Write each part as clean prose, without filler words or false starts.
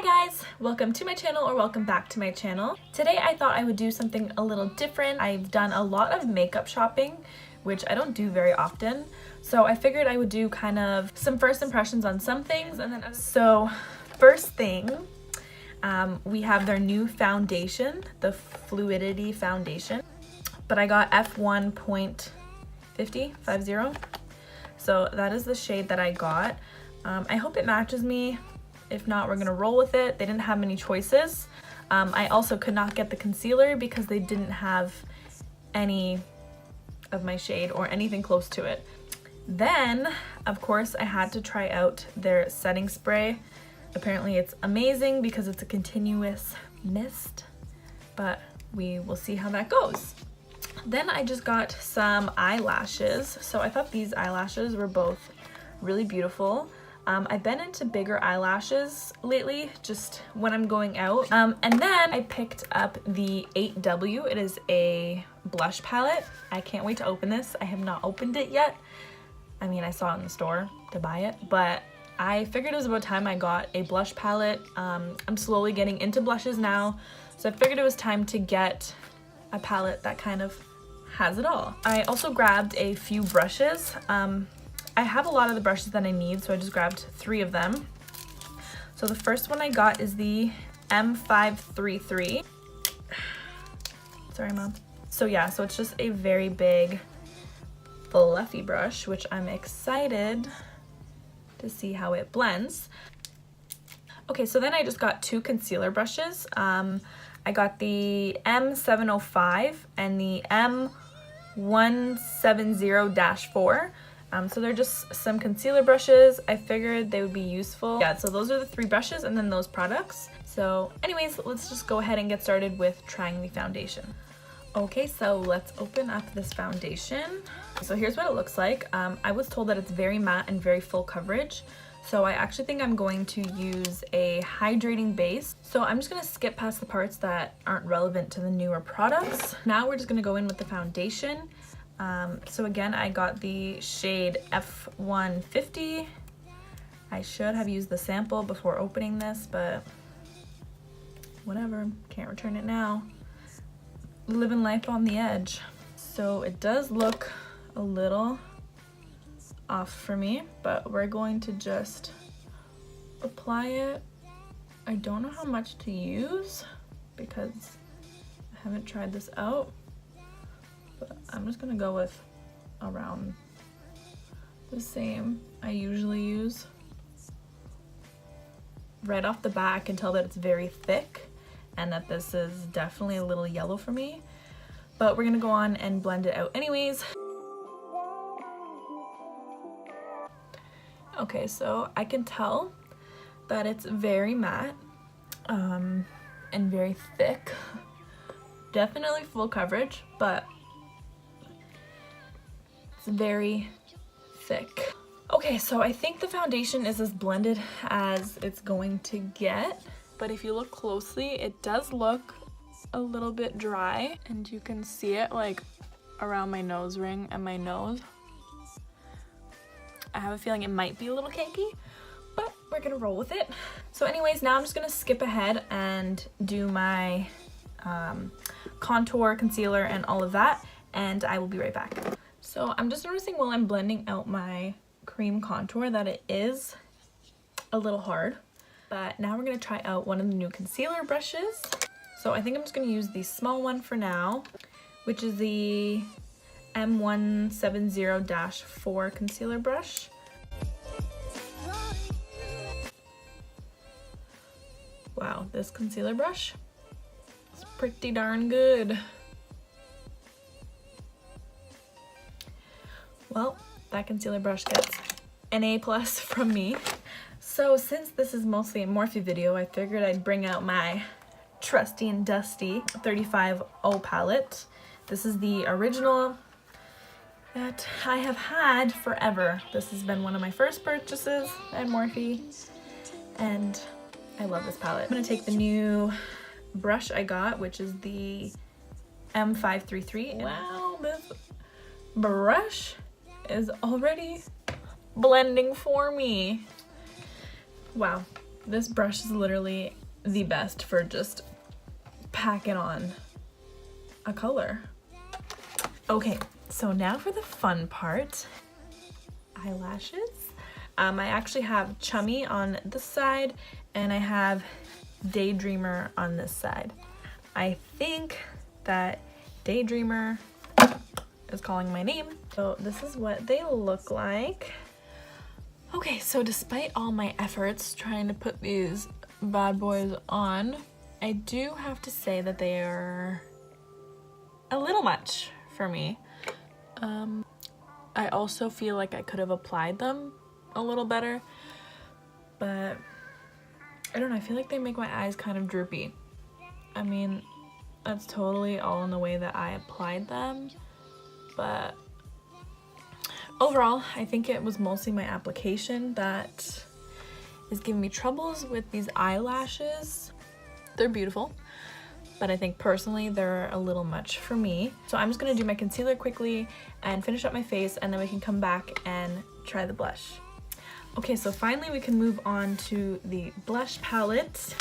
Hi guys, welcome to my channel or welcome back to my channel. Today I thought I would do something a little different. I've done a lot of makeup shopping, which I don't do very often. So I figured I would do kind of some first impressions on some things and then so first thing, we have their new foundation, the Fluidity foundation. But I got F1.50. So that is the shade that I got. I hope it matches me. If not, we're gonna roll with it. They didn't have many choices. I also could not get the concealer because they didn't have any of my shade or anything close to it. Then, of course, I had to try out their setting spray. Apparently it's amazing because it's a continuous mist, but we will see how that goes. Then I just got some eyelashes. So I thought these eyelashes were both really beautiful. I've been into bigger eyelashes lately, just when I'm going out. And then I picked up the 8W. It is a blush palette. I can't wait to open this. I have not opened it yet. I mean, I saw it in the store to buy it, but I figured it was about time I got a blush palette. I'm slowly getting into blushes now, so I figured it was time to get a palette that kind of has it all. I also grabbed a few brushes. I have a lot of the brushes that I need, so I just grabbed 3 of them. So the first one I got is the M533. Sorry, Mom. So yeah, so it's just a very big, fluffy brush, which I'm excited to see how it blends. Okay, so then I just got 2 concealer brushes. I got the M705 and the M170-4. So they're just some concealer brushes. I figured they would be useful. Yeah, so those are the 3 brushes and then those products. So anyways, let's just go ahead and get started with trying the foundation. Okay, so let's open up this foundation. So here's what it looks like. I was told that it's very matte and very full coverage. So I actually think I'm going to use a hydrating base. So I'm just gonna skip past the parts that aren't relevant to the newer products. Now we're just gonna go in with the foundation. So again, I got the shade F150. I should have used the sample before opening this, but whatever, can't return it now. Living life on the edge. So it does look a little off for me, but we're going to just apply it. I don't know how much to use because I haven't tried this out. But I'm just gonna go with around the same I usually use. Right off the bat, I can tell that it's very thick and that this is definitely a little yellow for me. But we're gonna go on and blend it out anyways. Okay, so I can tell that it's very matte and very thick. Definitely full coverage, but very thick. Okay, so I think the foundation is as blended as it's going to get, but if you look closely, it does look a little bit dry, and you can see it like around my nose ring and my nose. I have a feeling it might be a little cakey, but we're gonna roll with it. So anyways, now I'm just gonna skip ahead and do my contour, concealer, and all of that, and I will be right back. So I'm just noticing while I'm blending out my cream contour that it is a little hard. But now we're going to try out one of the new concealer brushes. So I think I'm just going to use the small one for now, which is the M170-4 concealer brush. Wow, this concealer brush is pretty darn good. Well, that concealer brush gets an A+ from me. So since this is mostly a Morphe video, I figured I'd bring out my trusty and dusty 35O palette. This is the original that I have had forever. This has been one of my first purchases at Morphe, and I love this palette. I'm gonna take the new brush I got, which is the M533. Wow, this brush is already blending for me. Wow, This brush is literally the best for just packing on a color. Okay, so now for the fun part, eyelashes. I actually have Chummy on this side and I have Daydreamer on this side. I think that Daydreamer is calling my name. So this is what they look like. Okay, so despite all my efforts trying to put these bad boys on, I do have to say that they are a little much for me. I also feel like I could have applied them a little better, but I don't know, I feel like they make my eyes kind of droopy. I mean, that's totally all in the way that I applied them, but overall, I think it was mostly my application that is giving me troubles with these eyelashes. They're beautiful, but I think personally they're a little much for me. So I'm just gonna do my concealer quickly and finish up my face, and then we can come back and try the blush. Okay, so finally we can move on to the blush palette,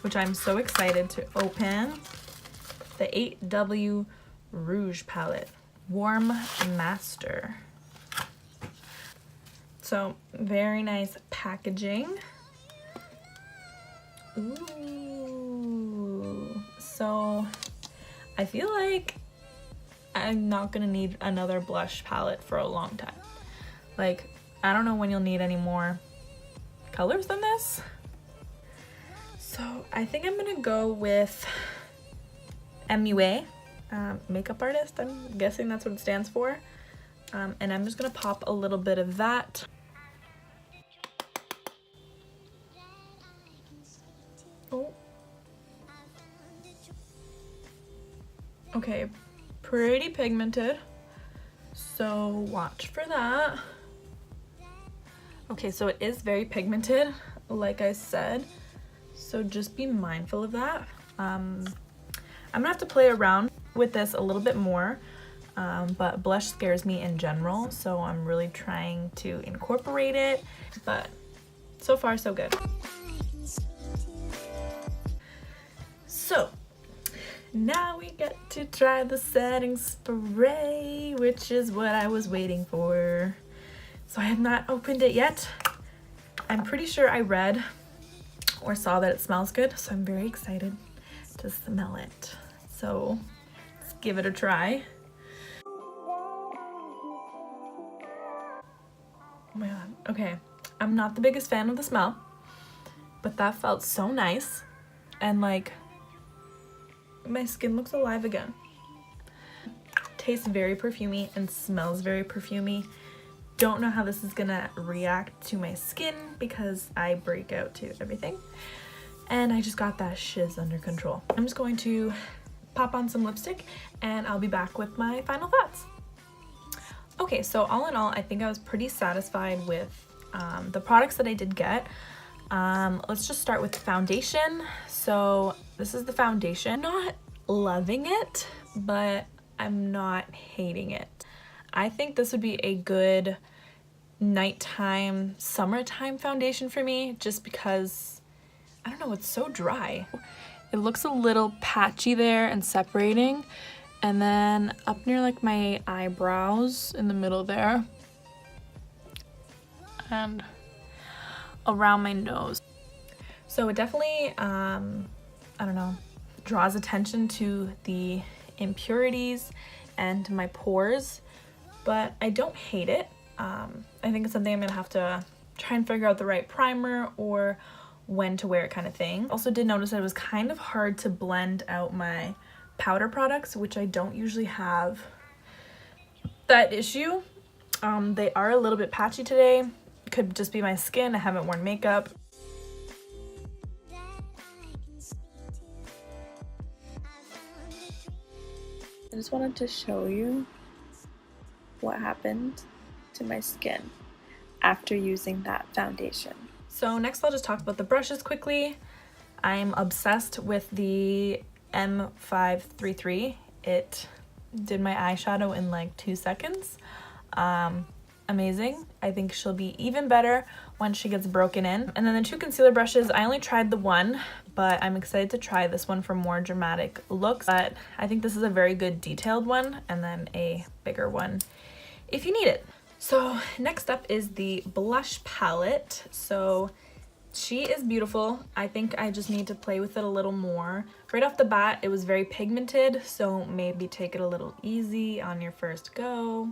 which I'm so excited to open. The 8W Rouge palette, Warm Master. So very nice packaging. Ooh. So I feel like I'm not gonna need another blush palette for a long time. Like, I don't know when you'll need any more colors than this. So I think I'm gonna go with MUA, makeup artist. I'm guessing that's what it stands for. And I'm just gonna pop a little bit of that. Oh. Okay, pretty pigmented, so watch for that. Okay, so it is very pigmented, like I said, so just be mindful of that. I'm gonna have to play around with this a little bit more, but blush scares me in general, so I'm really trying to incorporate it, but so far so good. So now we get to try the setting spray, which is what I was waiting for. So I have not opened it yet. I'm pretty sure I read or saw that it smells good, so I'm very excited to smell it. So let's give it a try. Oh my god. Okay, I'm not the biggest fan of the smell, but that felt so nice, and like my skin looks alive again. Tastes very perfumey and smells very perfumey. Don't know how this is gonna react to my skin because I break out to everything. And I just got that shiz under control. I'm just going to pop on some lipstick and I'll be back with my final thoughts. Okay, so all in all, I think I was pretty satisfied with the products that I did get. Let's just start with the foundation. So this is the foundation. I'm not loving it, but I'm not hating it. I think this would be a good nighttime, summertime foundation for me, just because, I don't know, it's so dry. It looks a little patchy there and separating, and then up near like my eyebrows in the middle there, and around my nose. So it definitely, I don't know, draws attention to the impurities and my pores, but I don't hate it. I think it's something I'm gonna have to try and figure out the right primer or when to wear it kind of thing. Also did notice that it was kind of hard to blend out my powder products, which I don't usually have that issue. They are a little bit patchy today. Could just be my skin. I haven't worn makeup. I just wanted to show you what happened to my skin after using that foundation. So next I'll just talk about the brushes quickly. I'm obsessed with the M533. It did my eyeshadow in like 2 seconds. amazing. I think she'll be even better once she gets broken in. And then the 2 concealer brushes, I only tried the one, but I'm excited to try this one for more dramatic looks. But I think this is a very good detailed one, and then a bigger one if you need it. So next up is the blush palette. So she is beautiful. I think I just need to play with it a little more. Right off the bat, it was very pigmented, so maybe take it a little easy on your first go.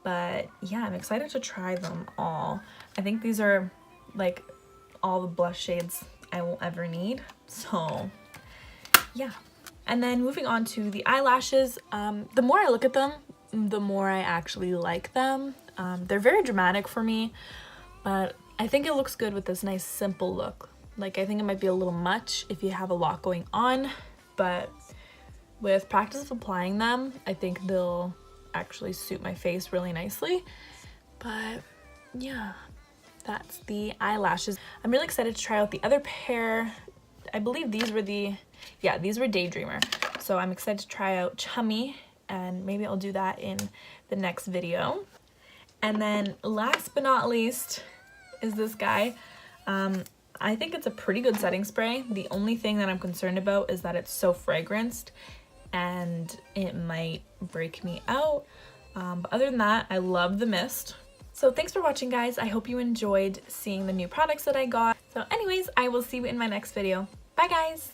But yeah, I'm excited to try them all. I think these are like all the blush shades I will ever need. So yeah. And then moving on to the eyelashes, the more I look at them, the more I actually like them. They're very dramatic for me, but I think it looks good with this nice simple look. Like, I think it might be a little much if you have a lot going on, but with practice of applying them, I think they'll actually suit my face really nicely. But yeah, that's the eyelashes. I'm really excited to try out the other pair. I believe these were these were Daydreamer. So I'm excited to try out Chummy, and maybe I'll do that in the next video. And then last but not least is this guy. I think it's a pretty good setting spray. The only thing that I'm concerned about is that it's so fragranced and it might break me out. But other than that, I love the mist. So thanks for watching, guys. I hope you enjoyed seeing the new products that I got. So anyways, I will see you in my next video. Bye, guys.